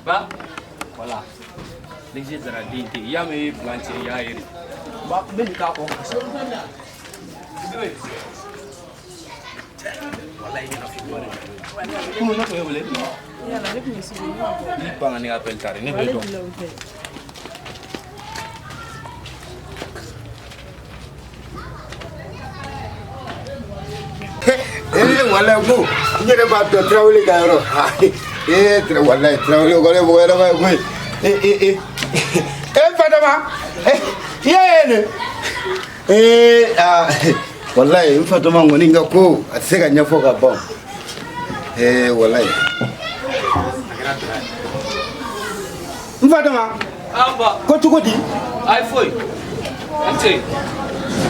Ba, voilà. L'exercice de la dignité. Il y a mes plantiers, il y a les. Bah, mais le cas, on va se voilà, il est là. Comment on a fait? Il y a la réponse. Il parle en appel tard. Il n'est pas bon. Voilà, vous, il n'y a pas de travail, gars. Wallahi travail ko le boyala ko Fatama yene wallahi Fatama ngoni ngako aseka nyafoka bom wallahi Fatama aba ko tukodi ay foi ante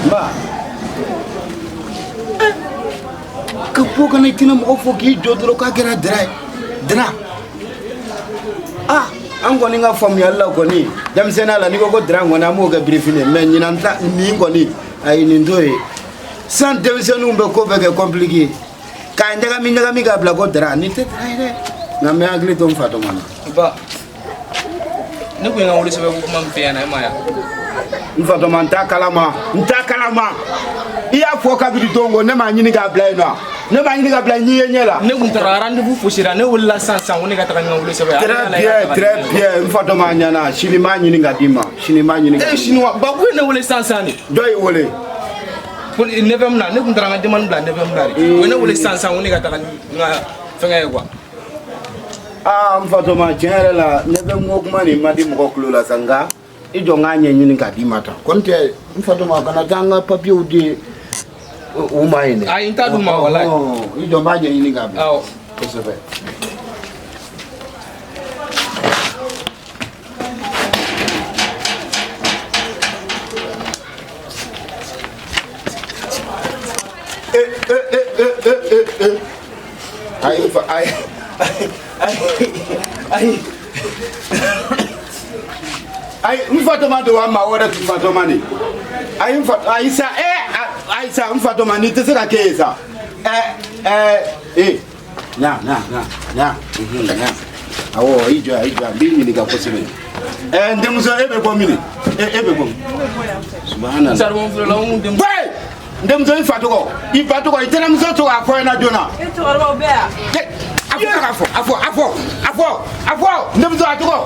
ba kapo kana tina mo foki jodro ka gera Dara. An kɔni ka faamuyali la kɔni denmisɛnninya la n'i ko Dara kɔni an b'o kɛ birifini mais ɲinan ta nin kɔni ayi nin t'o ye san denmisɛnninw bɛ ko bɛɛ kɛ compliqué k'a ɲagami k'a bila ko Dara nin tɛ Dara ye dɛ nka n bɛ hakili to n fa dɔn na. Ba ne ko n ka wuli sɛbɛn ko kuma min fɛ yan na e ma yan. N fa dɔn n t'a kalama i y'a fɔ kabini don ko ne m'a ɲini k'a bila yen nɔ. Ne b'a ɲini ka bila ɲi ye ɲɛ la. Ne kun taara rendez-vous fosira ne wulila sisan ko ne ka taga ɲɔgɔn wuli sɛbɛn. Très bien n fa dɔ m'a ɲana sini m'a ɲini ka d'i ma sini m'a ɲini. Sini wa ba ko ye ne wele sisan de. Dɔ y'i wele. Pour 9e na ne kun taara n ka demande bila 9e na de. O ye ne wele sisan ko ne ka taga n ka fɛngɛ ye quoi. N fa dɔ ma tiɲɛ yɛrɛ la 9e ko kuma nin ma di mɔgɔ tulo la sa nka i jɔ n k'a ɲɛɲini ka d'i ma tan kɔni tɛ n fa dɔ ma kana taa n ka papiers di. O ma ɲini. Ayi n t'a d'u ma walayi. I jɔ n b'a ɲɛɲini k'a bila. Awɔ. Kosɛbɛ. Ayi n fa tɔma don wa maa wɛrɛ tun fa tɔma ni. Ayi sa Aïssa, n fa tɔma ni tɛ se ka kɛ yen sa. Ɲa. Awɔ i jɔ n b'i ɲininka kosɛbɛ. N denmuso e bɛ bɔ min? E bɛ bɔ. Subahana. Saribɔn filɛla n kun denmuso. N denmuso i fa tɔgɔ i tɛnɛmuso to k'a fɔ n ɲɛna joona. E cɛkɔrɔbaw bɛ yan. A fɔ n denmuso a tɔgɔ.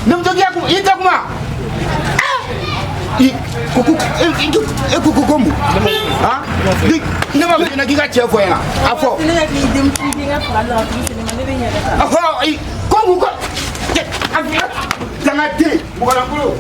Denmuso i tɛ kuma. Ko mun? Ne ma f'i ɲɛna k'i ka cɛ fɔ n ɲɛna a fɔ. Ne yɛrɛ k'i denmuso den ka fanga la k'i sɛnɛ ma ne bɛ ɲɛ dɛ. Ko mun ko? Tanga den mɔgɔlankolon.